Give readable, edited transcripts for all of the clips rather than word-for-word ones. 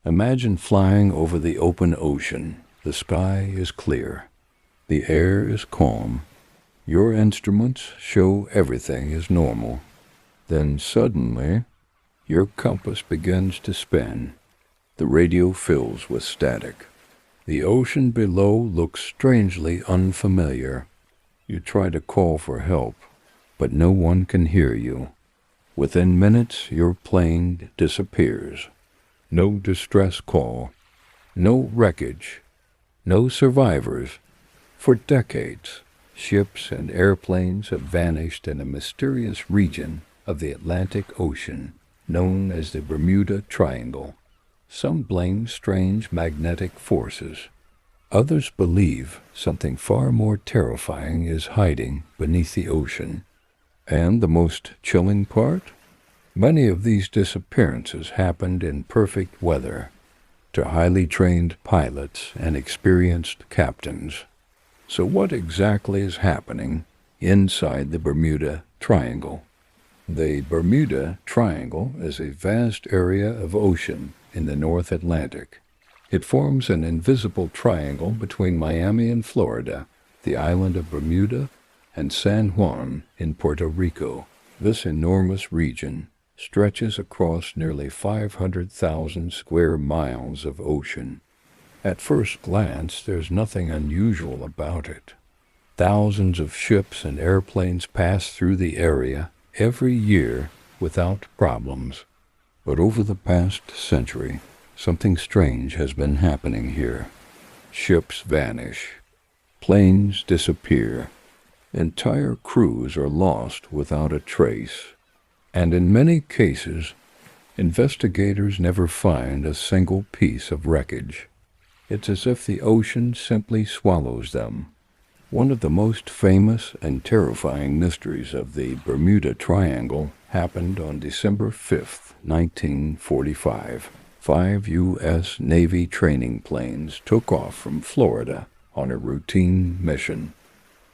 Imagine flying over the open ocean. The sky is clear. The air is calm. Your instruments show everything is normal. Then suddenly, your compass begins to spin. The radio fills with static. The ocean below looks strangely unfamiliar. You try to call for help, but no one can hear you. Within minutes, your plane disappears. No distress call, no wreckage, no survivors. For decades, ships and airplanes have vanished in a mysterious region of the Atlantic Ocean known as the Bermuda Triangle. Some blame strange magnetic forces. Others believe something far more terrifying is hiding beneath the ocean. And the most chilling part? Many of these disappearances happened in perfect weather to highly trained pilots and experienced captains. So what exactly is happening inside the Bermuda Triangle? The Bermuda Triangle is a vast area of ocean in the North Atlantic. It forms an invisible triangle between Miami and Florida, the island of Bermuda, and San Juan in Puerto Rico. This enormous region stretches across nearly 500,000 square miles of ocean. At first glance, there's nothing unusual about it. Thousands of ships and airplanes pass through the area every year without problems. But over the past century, something strange has been happening here. Ships vanish. Planes disappear. Entire crews are lost without a trace. And in many cases, investigators never find a single piece of wreckage. It's as if the ocean simply swallows them. One of the most famous and terrifying mysteries of the Bermuda Triangle happened on December 5, 1945. 5 U.S. Navy training planes took off from Florida on a routine mission.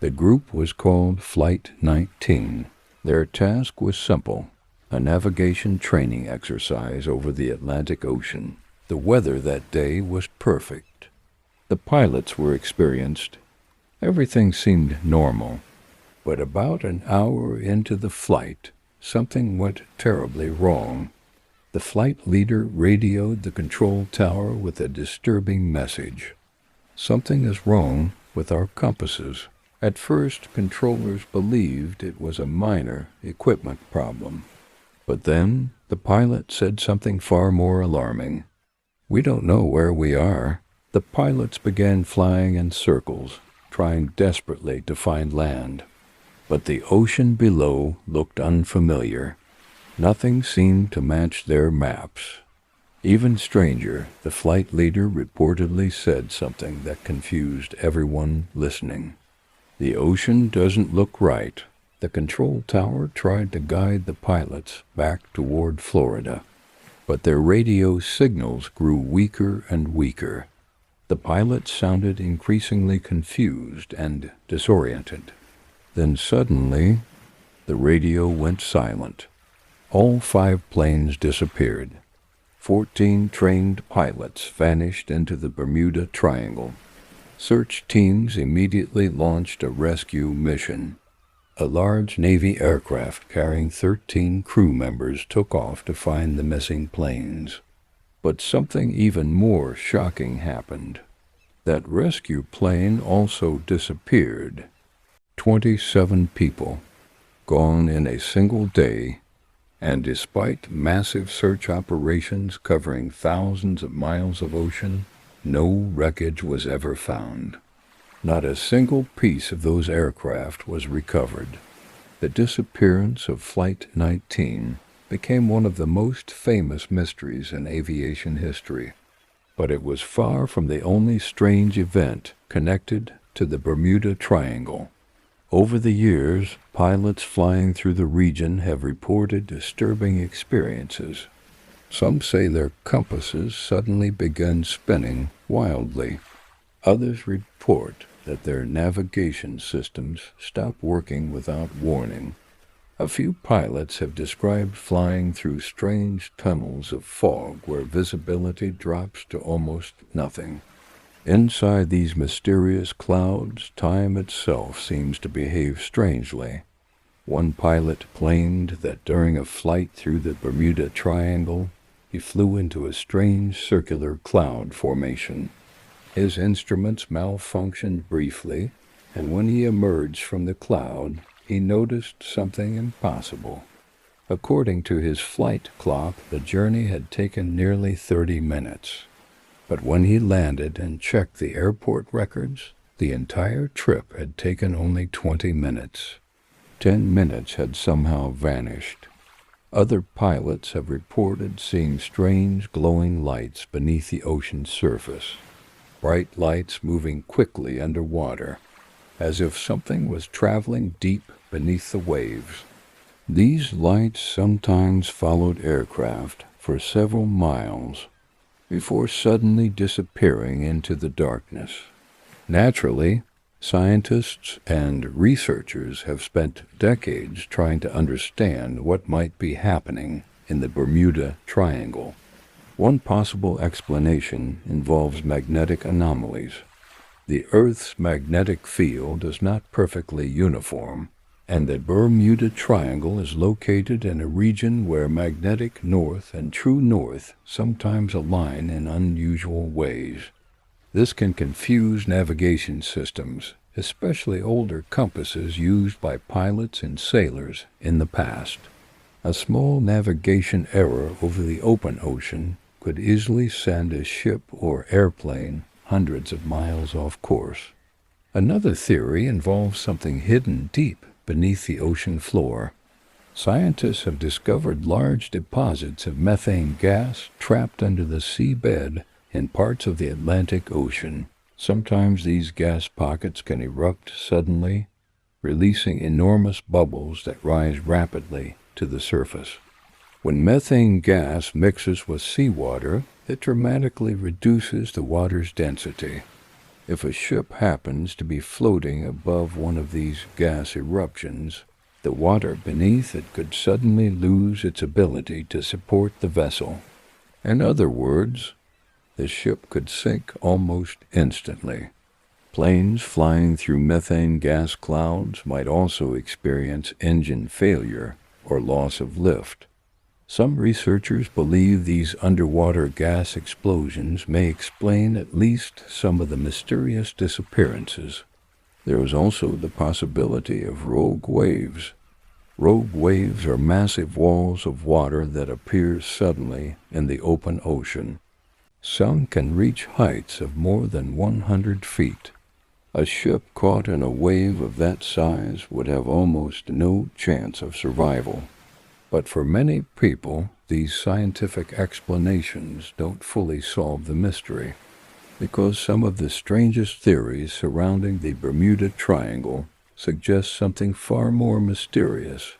The group was called Flight 19. Their task was simple, a navigation training exercise over the Atlantic Ocean. The weather that day was perfect. The pilots were experienced. Everything seemed normal. But about an hour into the flight, something went terribly wrong. The flight leader radioed the control tower with a disturbing message. Something is wrong with our compasses. At first, controllers believed it was a minor equipment problem. But then, the pilot said something far more alarming. "We don't know where we are." The pilots began flying in circles, trying desperately to find land. But the ocean below looked unfamiliar. Nothing seemed to match their maps. Even stranger, the flight leader reportedly said something that confused everyone listening. "The ocean doesn't look right." The control tower tried to guide the pilots back toward Florida, but their radio signals grew weaker and weaker. The pilots sounded increasingly confused and disoriented. Then suddenly, the radio went silent. All 5 planes disappeared. 14 trained pilots vanished into the Bermuda Triangle. Search teams immediately launched a rescue mission. A large Navy aircraft carrying 13 crew members took off to find the missing planes. But something even more shocking happened. That rescue plane also disappeared. 27 people, gone in a single day, and despite massive search operations covering thousands of miles of ocean, no wreckage was ever found. Not a single piece of those aircraft was recovered. The disappearance of Flight 19 became one of the most famous mysteries in aviation history. But it was far from the only strange event connected to the Bermuda Triangle. Over the years, pilots flying through the region have reported disturbing experiences. Some say their compasses suddenly began spinning wildly. Others report that their navigation systems stop working without warning. A few pilots have described flying through strange tunnels of fog where visibility drops to almost nothing. Inside these mysterious clouds, time itself seems to behave strangely. One pilot claimed that during a flight through the Bermuda Triangle, he flew into a strange circular cloud formation. His instruments malfunctioned briefly, and when he emerged from the cloud, he noticed something impossible. According to his flight clock, the journey had taken nearly 30 minutes. But when he landed and checked the airport records, the entire trip had taken only 20 minutes. 10 minutes had somehow vanished. Other pilots have reported seeing strange glowing lights beneath the ocean's surface, bright lights moving quickly underwater, as if something was traveling deep beneath the waves. These lights sometimes followed aircraft for several miles before suddenly disappearing into the darkness. Naturally, scientists and researchers have spent decades trying to understand what might be happening in the Bermuda Triangle. One possible explanation involves magnetic anomalies. The Earth's magnetic field is not perfectly uniform, and the Bermuda Triangle is located in a region where magnetic north and true north sometimes align in unusual ways. This can confuse navigation systems, especially older compasses used by pilots and sailors in the past. A small navigation error over the open ocean could easily send a ship or airplane hundreds of miles off course. Another theory involves something hidden deep beneath the ocean floor. Scientists have discovered large deposits of methane gas trapped under the seabed in parts of the Atlantic Ocean. Sometimes these gas pockets can erupt suddenly, releasing enormous bubbles that rise rapidly to the surface. When methane gas mixes with seawater, it dramatically reduces the water's density. If a ship happens to be floating above one of these gas eruptions, the water beneath it could suddenly lose its ability to support the vessel. In other words, the ship could sink almost instantly. Planes flying through methane gas clouds might also experience engine failure or loss of lift. Some researchers believe these underwater gas explosions may explain at least some of the mysterious disappearances. There is also the possibility of rogue waves. Rogue waves are massive walls of water that appear suddenly in the open ocean. Some can reach heights of more than 100 feet. A ship caught in a wave of that size would have almost no chance of survival. But for many people, these scientific explanations don't fully solve the mystery, because some of the strangest theories surrounding the Bermuda Triangle suggest something far more mysterious.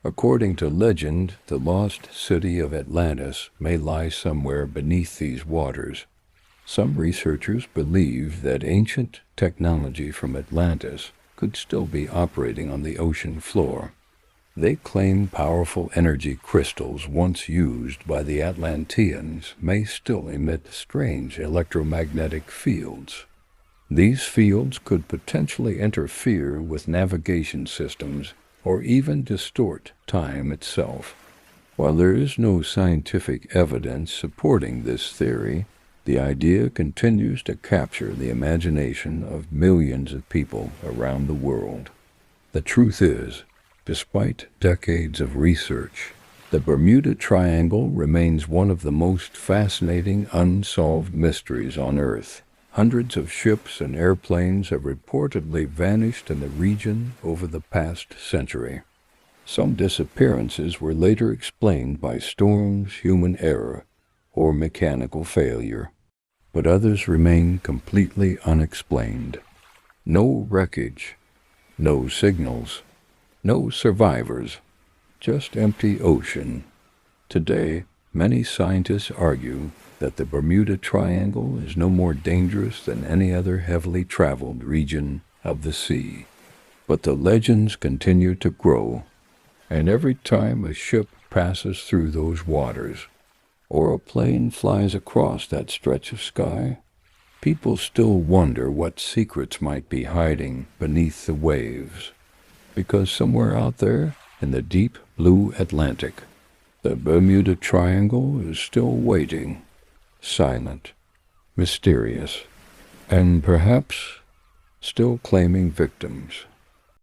According to legend, the lost city of Atlantis may lie somewhere beneath these waters. Some researchers believe that ancient technology from Atlantis could still be operating on the ocean floor. They claim powerful energy crystals once used by the Atlanteans may still emit strange electromagnetic fields. These fields could potentially interfere with navigation systems or even distort time itself. While there is no scientific evidence supporting this theory, the idea continues to capture the imagination of millions of people around the world. The truth is, despite decades of research, the Bermuda Triangle remains one of the most fascinating unsolved mysteries on Earth. Hundreds of ships and airplanes have reportedly vanished in the region over the past century. Some disappearances were later explained by storms, human error, or mechanical failure, but others remain completely unexplained. No wreckage, no signals, no survivors, just empty ocean. Today, many scientists argue that the Bermuda Triangle is no more dangerous than any other heavily traveled region of the sea. But the legends continue to grow, And every time a ship passes through those waters, or a plane flies across that stretch of sky, people still wonder what secrets might be hiding beneath the waves. Because somewhere out there, in the deep blue Atlantic, the Bermuda Triangle is still waiting, silent, mysterious, and perhaps still claiming victims.